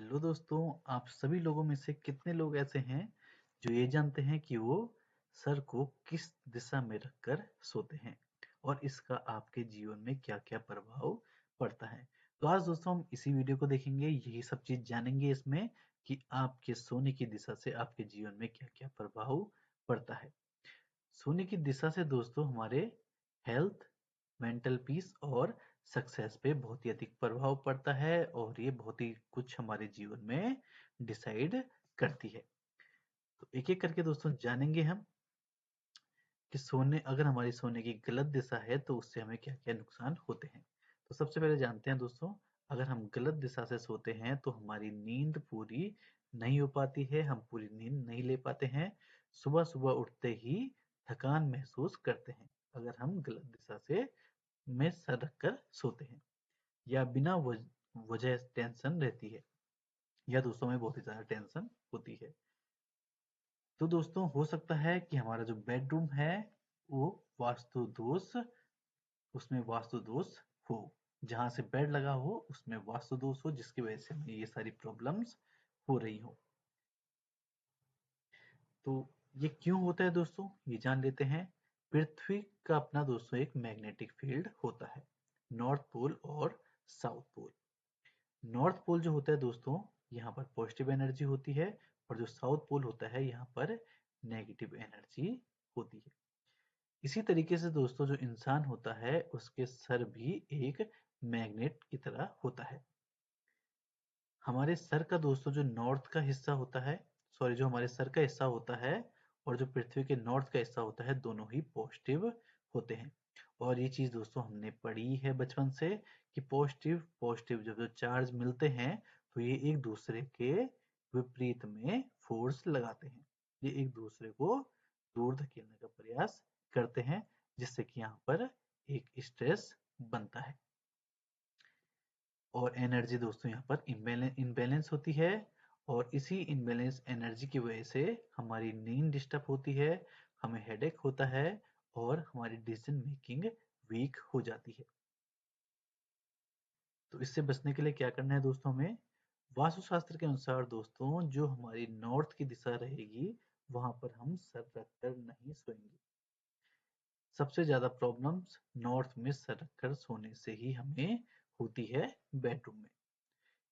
Hello दोस्तों, आप सभी लोगों में से कितने लोग ऐसे हैं जो ये जानते हैं कि वो सर को किस दिशा में रखकर सोते हैं और इसका आपके जीवन में क्या-क्या प्रभाव पड़ता है। तो आज दोस्तों हम इसी वीडियो को देखेंगे, यही सब चीज जानेंगे इसमें कि आपके सोने की दिशा से आपके जीवन में क्या-क्या प्रभाव पड़ता है। सोने की दिशा से दोस्तों हमारे हेल्थ, मेंटल पीस और सक्सेस पे बहुत ही अधिक प्रभाव पड़ता है और ये बहुत ही कुछ हमारे जीवन में डिसाइड करती है। तो एक एक करके दोस्तों जानेंगे हम कि सोने अगर हमारी सोने की गलत दिशा है तो उससे हमें क्या क्या नुकसान होते हैं। तो सबसे पहले जानते हैं दोस्तों, अगर हम गलत दिशा से सोते हैं तो हमारी नींद पूरी नहीं हो पाती है, हम पूरी नींद नहीं ले पाते हैं, सुबह सुबह उठते ही थकान महसूस करते हैं अगर हम गलत दिशा से में सर रखकर सोते हैं, या बिना वजह टेंशन रहती है, या दोस्तों में बहुत ही ज्यादा टेंशन होती है। तो दोस्तों हो सकता है कि हमारा जो बेडरूम है वो वास्तु दोष उसमें वास्तु दोष हो, जहां से बेड लगा हो उसमें वास्तु दोष हो, जिसकी वजह से हमें ये सारी प्रॉब्लम्स हो रही हो। तो ये क्यों होता है दोस्तों, ये जान लेते हैं। पृथ्वी का अपना दोस्तों एक मैग्नेटिक फील्ड होता है, नॉर्थ पोल और साउथ पोल। नॉर्थ पोल जो होता है दोस्तों, यहाँ पर पॉजिटिव एनर्जी होती है, और जो साउथ पोल होता है यहाँ पर नेगेटिव एनर्जी होती है। इसी तरीके से दोस्तों जो इंसान होता है उसके सर भी एक मैग्नेट की तरह होता है। हमारे सर का दोस्तों जो नॉर्थ का हिस्सा होता है, सॉरी जो हमारे सर का हिस्सा होता है और जो पृथ्वी के नॉर्थ का हिस्सा होता है, दोनों ही पॉजिटिव होते हैं। और ये चीज दोस्तों हमने पढ़ी है बचपन से कि पॉजिटिव पॉजिटिव जब जो चार्ज मिलते हैं तो ये एक दूसरे के विपरीत में फोर्स लगाते हैं, ये एक दूसरे को दूर धकेलने का प्रयास करते हैं, जिससे कि यहाँ पर एक स्ट्रेस बनता है और एनर्जी दोस्तों यहाँ पर इनबैलेंस होती है। और इसी इनबैलेंस एनर्जी की वजह से हमारी नींद डिस्टर्ब होती है, हमें हेडेक होता है और हमारी डिसीजन मेकिंग वीक हो जाती है। तो इससे बचने के लिए क्या करना है दोस्तों, हमें वास्तुशास्त्र के अनुसार दोस्तों जो हमारी नॉर्थ की दिशा रहेगी वहां पर हम सर रखकर नहीं सोएंगे। सबसे ज्यादा प्रॉब्लम्स नॉर्थ में सर रखकर सोने से ही हमें होती है बेडरूम में।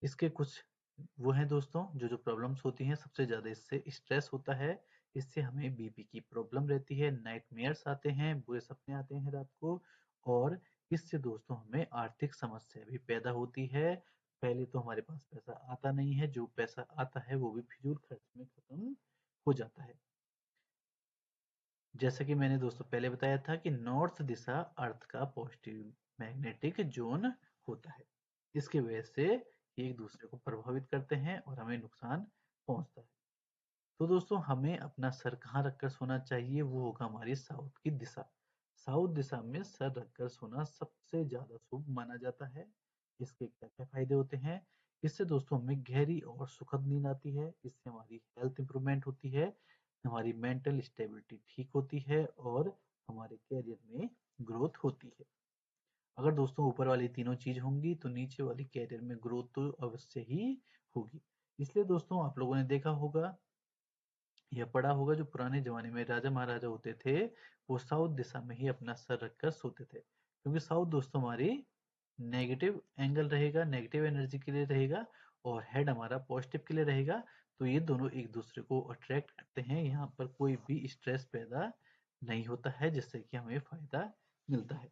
इसके कुछ वो हैं दोस्तों, जो जो प्रॉब्लम्स होती हैं, सबसे ज्यादा इससे स्ट्रेस होता है, इससे हमें बीपी की प्रॉब्लम रहती है, नाइटमेयर्स आते हैं, बुरे सपने आते हैं रात को, और इससे दोस्तों हमें आर्थिक समस्या भी पैदा होती है। पहले तो हमारे पास पैसा आता नहीं है, जो पैसा आता है वो भी फिजूल खर्च में खत्म हो जाता है। जैसा कि मैंने दोस्तों पहले बताया था कि नॉर्थ दिशा अर्थ का पॉजिटिव मैग्नेटिक जोन होता है, इसकी वजह से ये एक दूसरे को प्रभावित करते हैं और हमें नुकसान पहुंचता है। तो दोस्तों हमें अपना सर कहाँ रखकर सोना चाहिए, वो होगा हमारी साउथ की दिशा। साउथ दिशा में सर रखकर सोना सबसे ज्यादा शुभ माना जाता है। इसके क्या क्या फायदे होते हैं, इससे दोस्तों हमें गहरी और सुखद नींद आती है, इससे हमारी हेल्थ इंप्रूवमेंट होती है, हमारी मेंटल स्टेबिलिटी ठीक होती है और हमारे कैरियर में ग्रोथ होती है। अगर दोस्तों ऊपर वाली तीनों चीज होंगी तो नीचे वाली कैरियर में ग्रोथ तो अवश्य ही होगी। इसलिए दोस्तों आप लोगों ने देखा होगा या पढ़ा होगा, जो पुराने जमाने में राजा महाराजा होते थे वो साउथ दिशा में ही अपना सर रखकर सोते थे, क्योंकि साउथ दोस्तों हमारी नेगेटिव एंगल रहेगा, नेगेटिव एनर्जी के लिए रहेगा, और हेड हमारा पॉजिटिव के लिए रहेगा। तो ये दोनों एक दूसरे को अट्रैक्ट करते हैं, यहाँ पर कोई भी स्ट्रेस पैदा नहीं होता है, जिससे कि हमें फायदा मिलता है।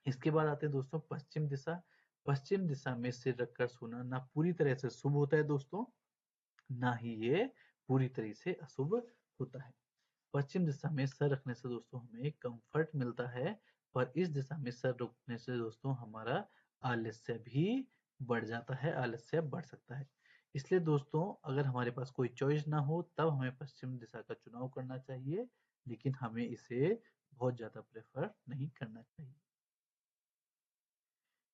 इसके बाद आते हैं दोस्तों पश्चिम दिशा। पश्चिम दिशा में सिर रखकर सोना ना पूरी तरह से शुभ होता है दोस्तों, ना ही ये पूरी तरह से अशुभ होता है। पश्चिम दिशा में सर रखने से दोस्तों हमें कंफर्ट मिलता है, पर इस दिशा में सर रखने से दोस्तों हमारा आलस्य भी बढ़ जाता है, आलस्य बढ़ सकता है। इसलिए दोस्तों अगर हमारे पास कोई चॉइस ना हो तब हमें पश्चिम दिशा का चुनाव करना चाहिए, लेकिन हमें इसे बहुत ज्यादा प्रेफर नहीं करना चाहिए।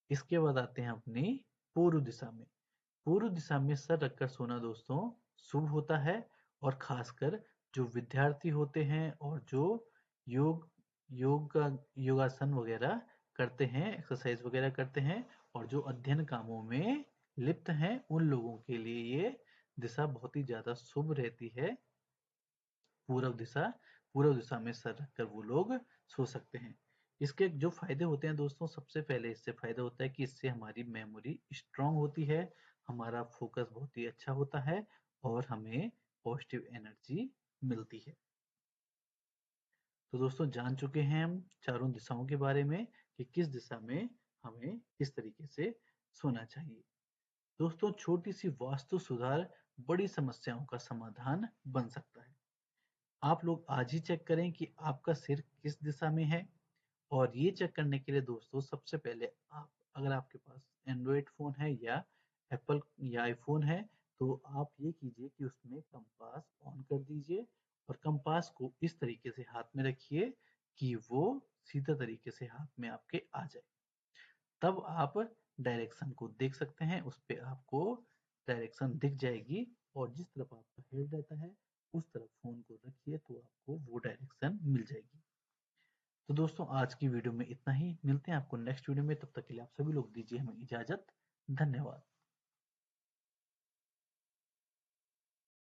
इसके बाद आते हैं अपनी पूर्व दिशा में। पूर्व दिशा में सर रखकर सोना दोस्तों शुभ होता है, और खासकर जो विद्यार्थी होते हैं और जो योग योग योगासन वगैरह करते हैं, एक्सरसाइज वगैरह करते हैं, और जो अध्ययन कामों में लिप्त हैं उन लोगों के लिए ये दिशा बहुत ही ज़्यादा शुभ रहती है। पूर्व दिशा में सर रखकर वो लोग सो सकते हैं। इसके जो फ़ायदे होते हैं दोस्तों, सबसे पहले इससे फ़ायदा होता है कि इससे हमारी मेमोरी स्ट्रॉन्ग होती है, हमारा फ़ोकस बहुत ही अच्छा होता है और हमें पॉजिटिव एनर्जी मिलती है। तो दोस्तों जान चुके हैं हम चारों दिशाओं के बारे में कि किस दिशा में हमें किस तरीके से सोना चाहिए। दोस्तों छोटी सी वास्तु सुधार बड़ी समस्याओं का समाधान बन सकता है। आप लोग आज ही चेक करें कि आपका सिर किस दिशा में है। और ये चेक करने के लिए दोस्तों सबसे पहले आप, अगर आपके पास एंड्रॉयड फ़ोन है या एप्पल या आईफ़ोन है, तो आप ये कीजिए कि उसमें कंपास ऑन कर दीजिए और कंपास को इस तरीके से हाथ में रखिए कि वो सीधा तरीके से हाथ में आपके आ जाए। तब आप डायरेक्शन को देख सकते हैं, उस पे आपको डायरेक्शन दिख जाएगी और जिस तरफ आपका हेड रहता है उस तरफ फ़ोन को रखिए तो आपको वो डायरेक्शन मिल जाएगी। तो दोस्तों आज की वीडियो में इतना ही। मिलते हैं आपको नेक्स्ट वीडियो में, तब तक के लिए आप सभी लोग दीजिए हमें इजाज़त। धन्यवाद।